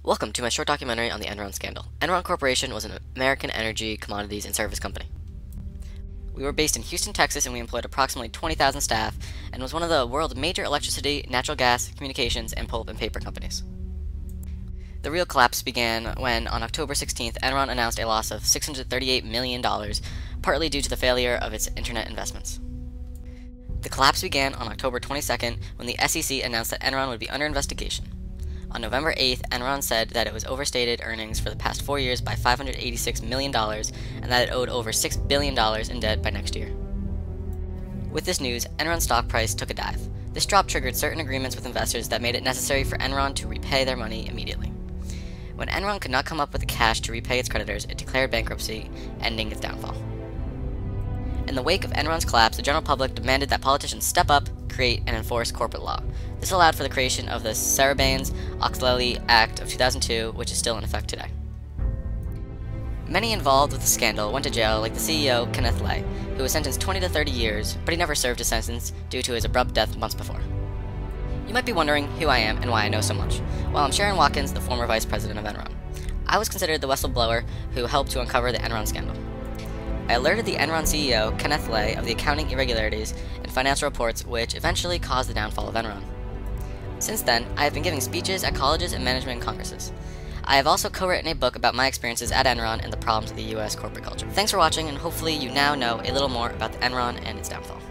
Welcome to my short documentary on the Enron scandal. Enron Corporation was an American energy, commodities, and service company. We were based in Houston, Texas, and we employed approximately 20,000 staff and was one of the world's major electricity, natural gas, communications, and pulp and paper companies. The real collapse began when, on October 16th, Enron announced a loss of $638 million, partly due to the failure of its internet investments. The collapse began on October 22nd when the SEC announced that Enron would be under investigation. On November 8th, Enron said that it was overstated earnings for the past 4 years by $586 million and that it owed over $6 billion in debt by next year. With this news, Enron's stock price took a dive. This drop triggered certain agreements with investors that made it necessary for Enron to repay their money immediately. When Enron could not come up with the cash to repay its creditors, it declared bankruptcy, ending its downfall. In the wake of Enron's collapse, the general public demanded that politicians step up, create, and enforce corporate law. This allowed for the creation of the Sarbanes-Oxley Act of 2002, which is still in effect today. Many involved with the scandal went to jail, like the CEO, Kenneth Lay, who was sentenced 20 to 30 years, but he never served his sentence due to his abrupt death months before. You might be wondering who I am and why I know so much. Well, I'm Sherron Watkins, the former vice president of Enron. I was considered the whistleblower who helped to uncover the Enron scandal. I alerted the Enron CEO, Kenneth Lay, of the accounting irregularities and financial reports which eventually caused the downfall of Enron. Since then, I have been giving speeches at colleges and management congresses. I have also co-written a book about my experiences at Enron and the problems of the US corporate culture. Thanks for watching, and hopefully you now know a little more about the Enron and its downfall.